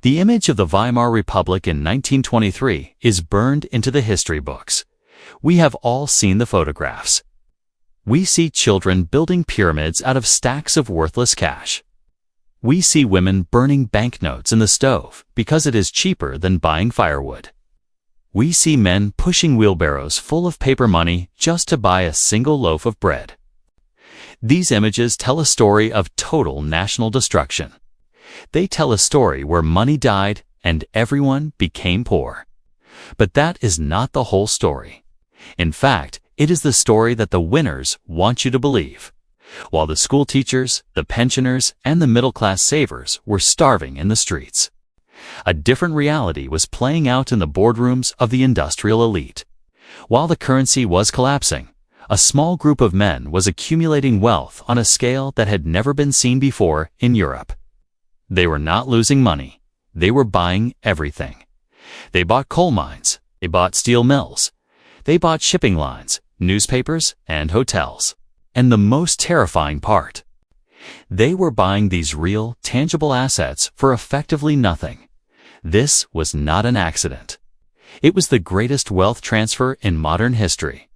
The image of the Weimar Republic in 1923 is burned into the history books. We have all seen the photographs. We see children building pyramids out of stacks of worthless cash. We see women burning banknotes in the stove because it is cheaper than buying firewood. We see men pushing wheelbarrows full of paper money just to buy a single loaf of bread. These images tell a story of total national destruction. They tell a story where money died and everyone became poor. But that is not the whole story. In fact, it is the story that the winners want you to believe, while the school teachers, the pensioners, and the middle-class savers were starving in the streets. A different reality was playing out in the boardrooms of the industrial elite. While the currency was collapsing, a small group of men was accumulating wealth on a scale that had never been seen before in Europe. They were not losing money. They were buying everything. They bought coal mines. They bought steel mills. They bought shipping lines, newspapers, and hotels. And the most terrifying part, they were buying these real, tangible assets for effectively nothing. This was not an accident. It was the greatest wealth transfer in modern history.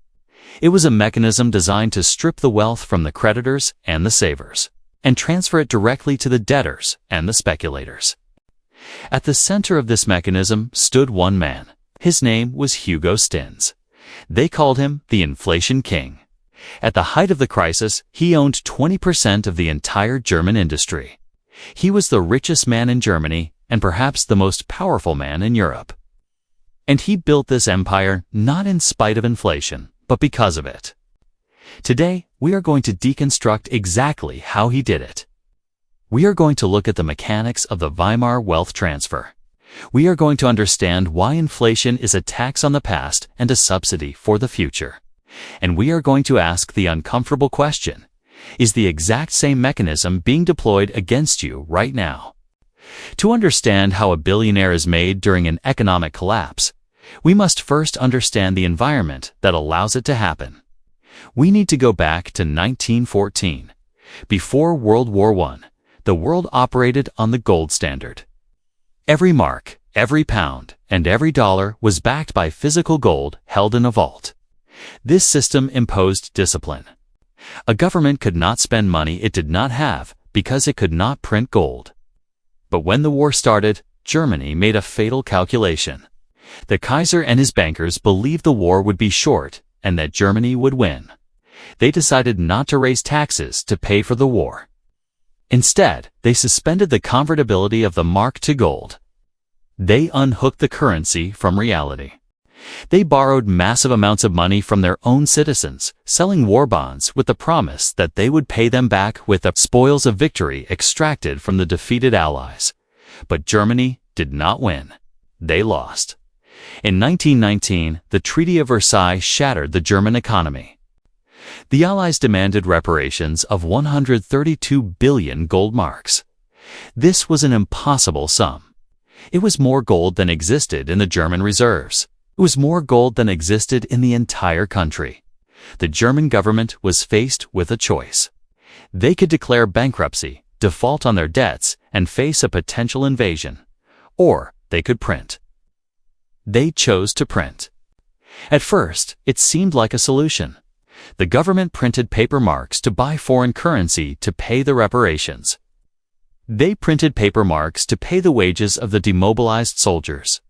It was a mechanism designed to strip the wealth from the creditors and the savers, and transfer it directly to the debtors and the speculators. At the center of this mechanism stood one man. His name was Hugo Stinnes. They called him the Inflation King. At the height of the crisis, he owned 20% of the entire German industry. He was the richest man in Germany and perhaps the most powerful man in Europe. And he built this empire not in spite of inflation, but because of it. Today, we are going to deconstruct exactly how he did it. We are going to look at the mechanics of the Weimar wealth transfer. We are going to understand why inflation is a tax on the past and a subsidy for the future. And we are going to ask the uncomfortable question: is the exact same mechanism being deployed against you right now? To understand how a billionaire is made during an economic collapse, we must first understand the environment that allows it to happen. We need to go back to 1914. Before World War I, the world operated on the gold standard. Every mark, every pound, and every dollar was backed by physical gold held in a vault. This system imposed discipline. A government could not spend money it did not have because it could not print gold. But when the war started, Germany made a fatal calculation. The Kaiser and his bankers believed the war would be short and that Germany would win. They decided not to raise taxes to pay for the war. Instead, they suspended the convertibility of the mark to gold. They unhooked the currency from reality. They borrowed massive amounts of money from their own citizens, selling war bonds with the promise that they would pay them back with the spoils of victory extracted from the defeated Allies. But Germany did not win. They lost. In 1919, the Treaty of Versailles shattered the German economy. The Allies demanded reparations of 132 billion gold marks. This was an impossible sum. It was more gold than existed in the German reserves. It was more gold than existed in the entire country. The German government was faced with a choice. They could declare bankruptcy, default on their debts, and face a potential invasion. Or they could print. They chose to print. At first, it seemed like a solution. The government printed paper marks to buy foreign currency to pay the reparations. They printed paper marks to pay the wages of the demobilized soldiers.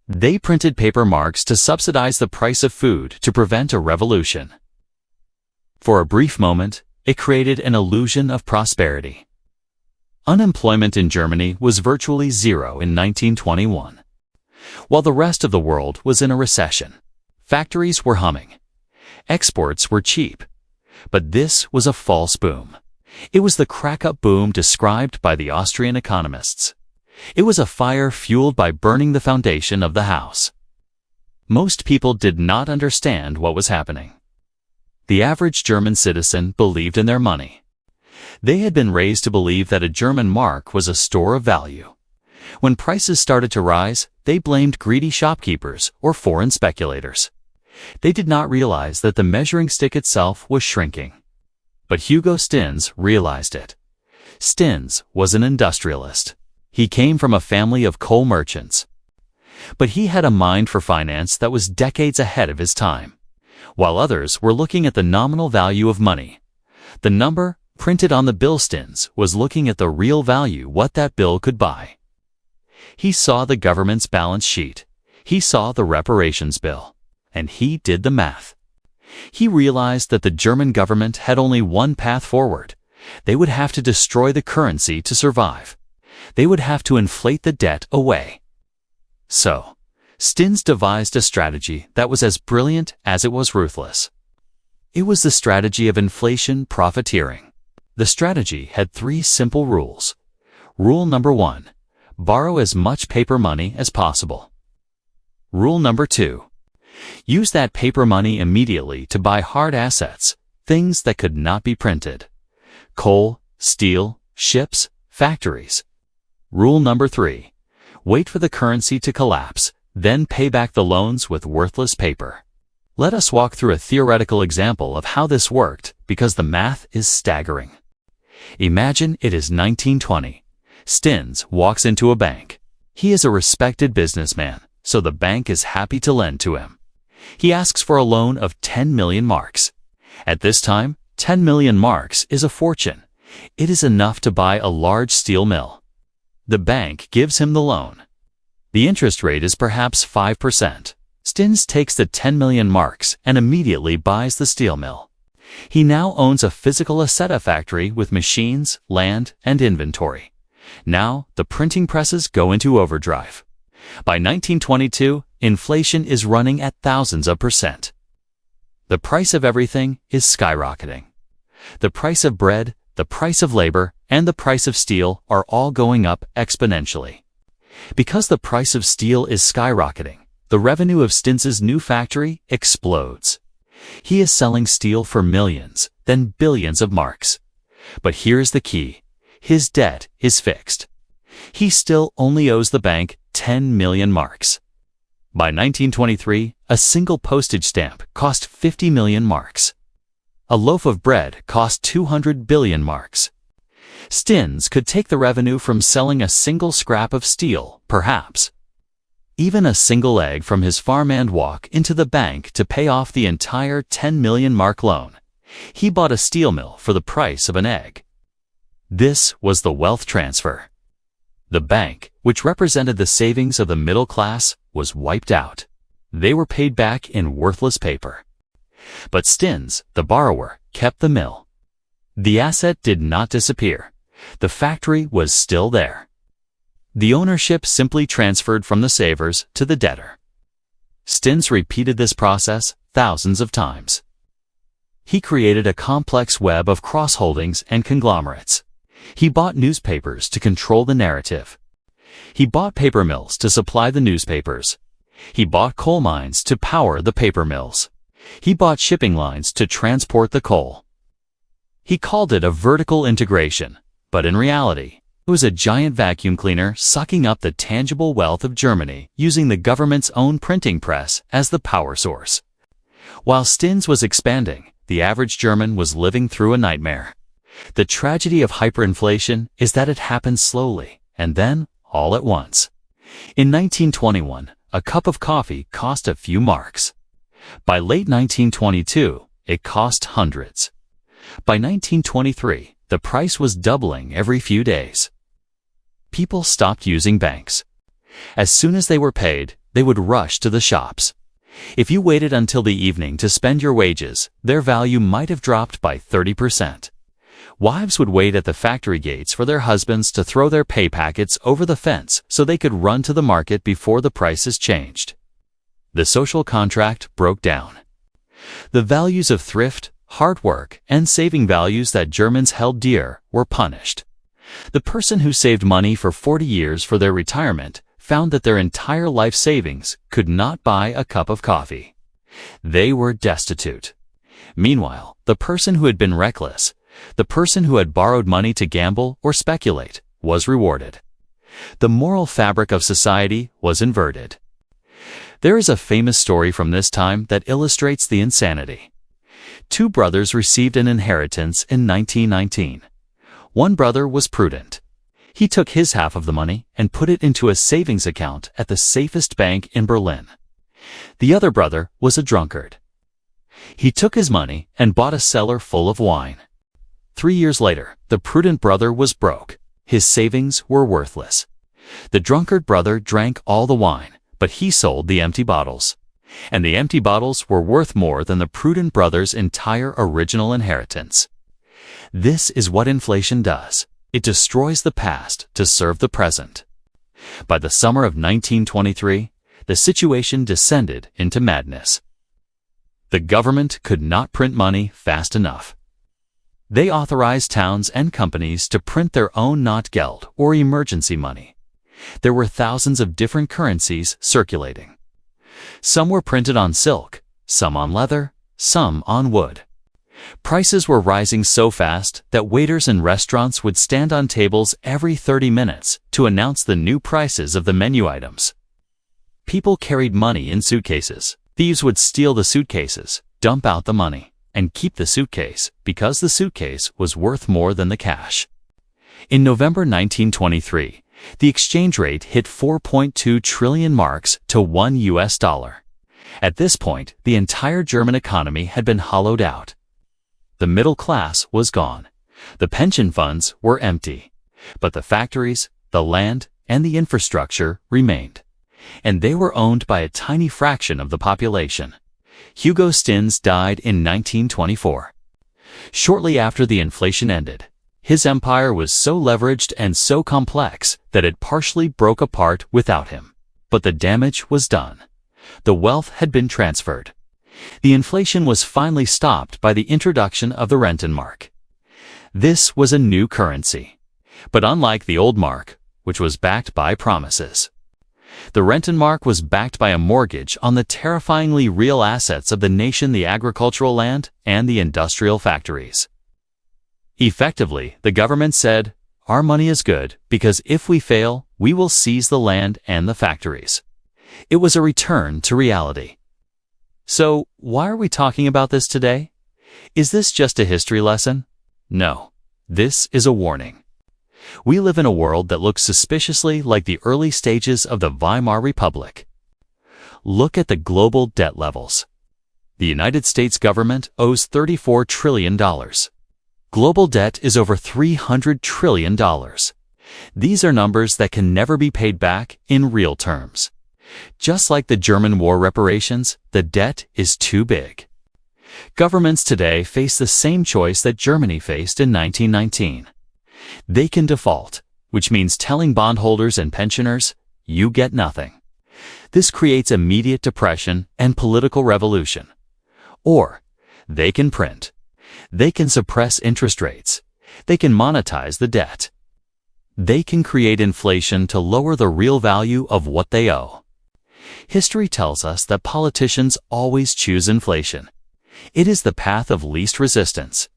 They printed paper marks to subsidize the price of food to prevent a revolution. For a brief moment, it created an illusion of prosperity. Unemployment in Germany was virtually zero in 1921. While the rest of the world was in a recession, factories were humming. Exports were cheap. But this was a false boom. It was the crack-up boom described by the Austrian economists. It was a fire fueled by burning the foundation of the house. Most people did not understand what was happening. The average German citizen believed in their money. They had been raised to believe that a German mark was a store of value. When prices started to rise, they blamed greedy shopkeepers or foreign speculators. They did not realize that the measuring stick itself was shrinking. But Hugo Stinnes realized it. Stinnes was an industrialist. He came from a family of coal merchants. But he had a mind for finance that was decades ahead of his time. While others were looking at the nominal value of money, the number printed on the bill Stins was looking at the real value what that bill could buy. He saw the government's balance sheet. He saw the reparations bill. And he did the math. He realized that the German government had only one path forward. They would have to destroy the currency to survive. They would have to inflate the debt away. So, Stins devised a strategy that was as brilliant as it was ruthless. It was the strategy of inflation profiteering. The strategy had 3 simple rules. Rule number 1, borrow as much paper money as possible. Rule number 2, use that paper money immediately to buy hard assets, things that could not be printed. Coal, steel, ships, factories. Rule number 3, wait for the currency to collapse, then pay back the loans with worthless paper. Let us walk through a theoretical example of how this worked because the math is staggering. Imagine it is 1920. Stins walks into a bank. He is a respected businessman, so the bank is happy to lend to him. He asks for a loan of 10 million marks. At this time, 10 million marks is a fortune. It is enough to buy a large steel mill. The bank gives him the loan. The interest rate is perhaps 5%. Stins takes the 10 million marks and immediately buys the steel mill. He now owns a physical asset factory with machines, land, and inventory. Now, the printing presses go into overdrive. By 1922, inflation is running at thousands of percent. The price of everything is skyrocketing. The price of bread, the price of labor, and the price of steel are all going up exponentially. Because the price of steel is skyrocketing, the revenue of Stins's new factory explodes. He is selling steel for millions, then billions of marks. But here's the key. His debt is fixed. He still only owes the bank 10 million marks. By 1923, a single postage stamp cost 50 million marks. A loaf of bread cost 200 billion marks. Stins could take the revenue from selling a single scrap of steel, perhaps. Even a single egg from his farm and walk into the bank to pay off the entire 10 million mark loan. He bought a steel mill for the price of an egg. This was the wealth transfer. The bank, which represented the savings of the middle class, was wiped out. They were paid back in worthless paper. But Stins, the borrower, kept the mill. The asset did not disappear. The factory was still there. The ownership simply transferred from the savers to the debtor. Stins repeated this process thousands of times. He created a complex web of cross-holdings and conglomerates. He bought newspapers to control the narrative. He bought paper mills to supply the newspapers. He bought coal mines to power the paper mills. He bought shipping lines to transport the coal. He called it a vertical integration, but in reality, it was a giant vacuum cleaner sucking up the tangible wealth of Germany using the government's own printing press as the power source. While Stins was expanding, the average German was living through a nightmare. The tragedy of hyperinflation is that it happens slowly, and then all at once. In 1921, a cup of coffee cost a few marks. By late 1922, it cost hundreds. By 1923, the price was doubling every few days. People stopped using banks. As soon as they were paid, they would rush to the shops. If you waited until the evening to spend your wages, their value might have dropped by 30%. Wives would wait at the factory gates for their husbands to throw their pay packets over the fence so they could run to the market before the prices changed. The social contract broke down. The values of thrift, hard work, and saving values that Germans held dear were punished. The person who saved money for 40 years for their retirement found that their entire life savings could not buy a cup of coffee. They were destitute. Meanwhile, the person who had been reckless, the person who had borrowed money to gamble or speculate, was rewarded. The moral fabric of society was inverted. There is a famous story from this time that illustrates the insanity. Two brothers received an inheritance in 1919. One brother was prudent. He took his half of the money and put it into a savings account at the safest bank in Berlin. The other brother was a drunkard. He took his money and bought a cellar full of wine. 3 years later, the prudent brother was broke. His savings were worthless. The drunkard brother drank all the wine, but he sold the empty bottles. And the empty bottles were worth more than the prudent brother's entire original inheritance. This is what inflation does. It destroys the past to serve the present. By the summer of 1923, the situation descended into madness. The government could not print money fast enough. They authorized towns and companies to print their own Notgeld or emergency money. There were thousands of different currencies circulating. Some were printed on silk, some on leather, some on wood. Prices were rising so fast that waiters in restaurants would stand on tables every 30 minutes to announce the new prices of the menu items. People carried money in suitcases. Thieves would steal the suitcases, dump out the money, and keep the suitcase because the suitcase was worth more than the cash. In November 1923, the exchange rate hit 4.2 trillion marks to $1. At this point, the entire German economy had been hollowed out. The middle class was gone. The pension funds were empty. But the factories, the land, and the infrastructure remained. And they were owned by a tiny fraction of the population. Hugo Stinnes died in 1924. Shortly after the inflation ended, his empire was so leveraged and so complex that it partially broke apart without him. But the damage was done. The wealth had been transferred. The inflation was finally stopped by the introduction of the Rentenmark. This was a new currency. But unlike the old mark, which was backed by promises, the Rentenmark was backed by a mortgage on the terrifyingly real assets of the nation, the agricultural land, and the industrial factories. Effectively, the government said, "Our money is good because if we fail, we will seize the land and the factories." It was a return to reality. So, why are we talking about this today? Is this just a history lesson? No. This is a warning. We live in a world that looks suspiciously like the early stages of the Weimar Republic. Look at the global debt levels. The United States government owes $34 trillion. Global debt is over $300 trillion. These are numbers that can never be paid back in real terms. Just like the German war reparations, the debt is too big. Governments today face the same choice that Germany faced in 1919. They can default, which means telling bondholders and pensioners, "You get nothing." This creates immediate depression and political revolution. Or, they can print. They can suppress interest rates. They can monetize the debt. They can create inflation to lower the real value of what they owe. History tells us that politicians always choose inflation. It is the path of least resistance.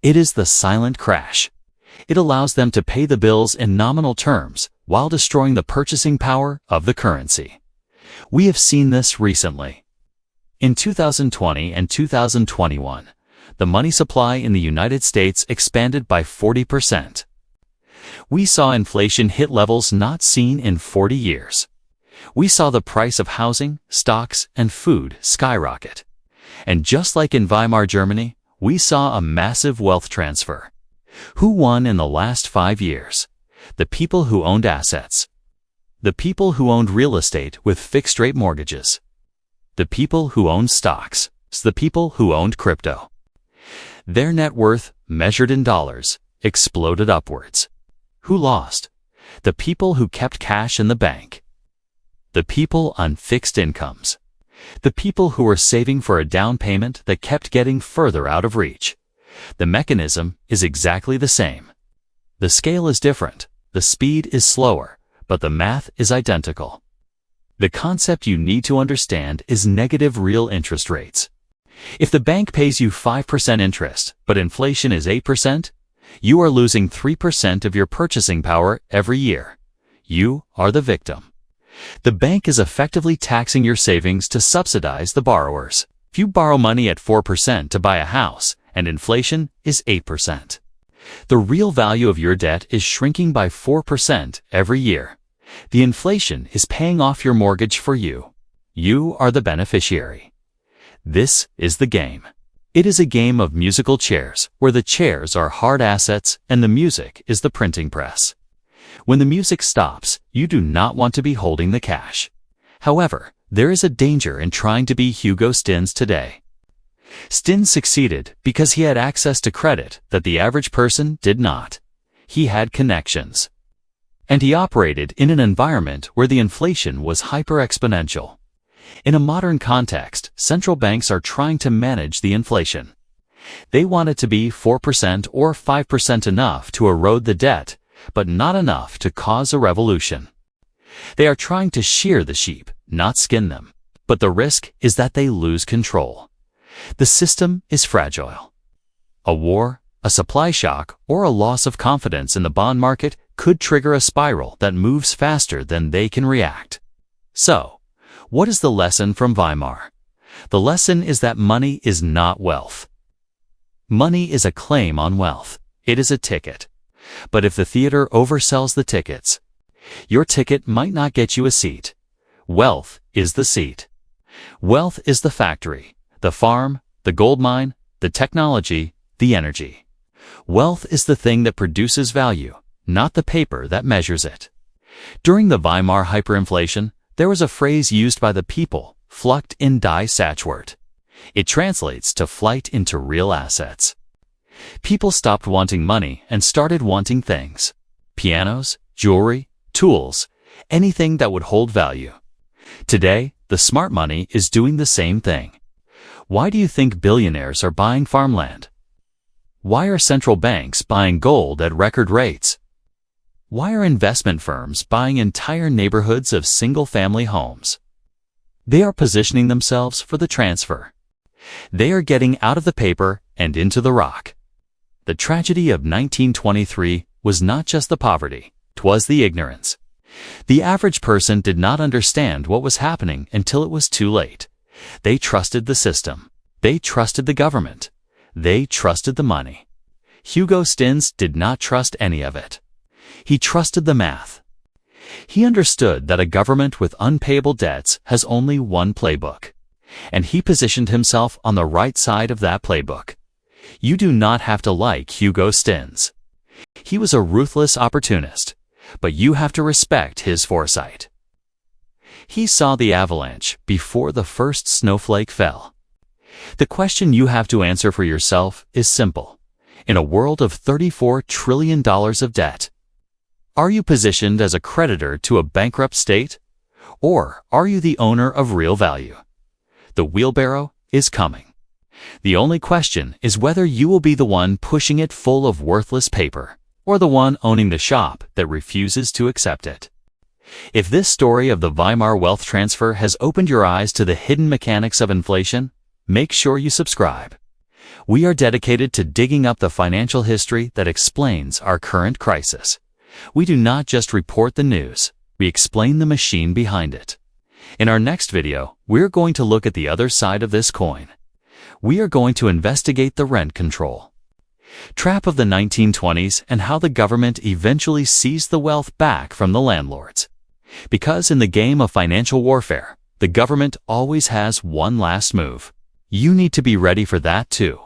It is the silent crash. It allows them to pay the bills in nominal terms while destroying the purchasing power of the currency. We have seen this recently. In 2020 and 2021, the money supply in the United States expanded by 40%. We saw inflation hit levels not seen in 40 years. We saw the price of housing, stocks, and food skyrocket. And just like in Weimar Germany, we saw a massive wealth transfer. Who won in the last 5 years? The people who owned assets. The people who owned real estate with fixed-rate mortgages. The people who owned stocks. The people who owned crypto. Their net worth, measured in dollars, exploded upwards. Who lost? The people who kept cash in the bank. The people on fixed incomes. The people who were saving for a down payment that kept getting further out of reach. The mechanism is exactly the same. The scale is different, the speed is slower, but the math is identical. The concept you need to understand is negative real interest rates. If the bank pays you 5% interest, but inflation is 8%, you are losing 3% of your purchasing power every year. You are the victim. The bank is effectively taxing your savings to subsidize the borrowers. If you borrow money at 4% to buy a house, and inflation is 8%, The real value of your debt is shrinking by 4% every year. The inflation is paying off your mortgage for you. You are the beneficiary. This is the game. It is a game of musical chairs, where the chairs are hard assets and the music is the printing press. When the music stops, you do not want to be holding the cash. However, there is a danger in trying to be Hugo Stinnes today. Stinnes succeeded because he had access to credit that the average person did not. He had connections. And he operated in an environment where the inflation was hyper-exponential. In a modern context, central banks are trying to manage the inflation. They want it to be 4% or 5% enough to erode the debt, but not enough to cause a revolution. They are trying to shear the sheep, not skin them. But the risk is that they lose control. The system is fragile. A war, a supply shock, or a loss of confidence in the bond market could trigger a spiral that moves faster than they can react. So, what is the lesson from Weimar? The lesson is that money is not wealth. Money is a claim on wealth. It is a ticket. But if the theater oversells the tickets, your ticket might not get you a seat. Wealth is the seat. Wealth is the factory, the farm, the gold mine, the technology, the energy. Wealth is the thing that produces value, not the paper that measures it. During the Weimar hyperinflation, there was a phrase used by the people, "Flucht in die Satzwort." It translates to flight into real assets. People stopped wanting money and started wanting things. Pianos, jewelry, tools, anything that would hold value. Today, the smart money is doing the same thing. Why do you think billionaires are buying farmland? Why are central banks buying gold at record rates? Why are investment firms buying entire neighborhoods of single-family homes? They are positioning themselves for the transfer. They are getting out of the paper and into the rock. The tragedy of 1923 was not just the poverty, 'twas the ignorance. The average person did not understand what was happening until it was too late. They trusted the system. They trusted the government. They trusted the money. Hugo Stinnes did not trust any of it. He trusted the math. He understood that a government with unpayable debts has only one playbook, and he positioned himself on the right side of that playbook. You do not have to like Hugo Stinnes. He was a ruthless opportunist, but you have to respect his foresight. He saw the avalanche before the first snowflake fell. The question you have to answer for yourself is simple. In a world of $34 trillion of debt, are you positioned as a creditor to a bankrupt state? Or are you the owner of real value? The wheelbarrow is coming. The only question is whether you will be the one pushing it full of worthless paper, or the one owning the shop that refuses to accept it. If this story of the Weimar wealth transfer has opened your eyes to the hidden mechanics of inflation, make sure you subscribe. We are dedicated to digging up the financial history that explains our current crisis. We do not just report the news, we explain the machine behind it. In our next video, we're going to look at the other side of this coin. We are going to investigate the rent control trap of the 1920s and how the government eventually seized the wealth back from the landlords. Because in the game of financial warfare, the government always has one last move. You need to be ready for that too.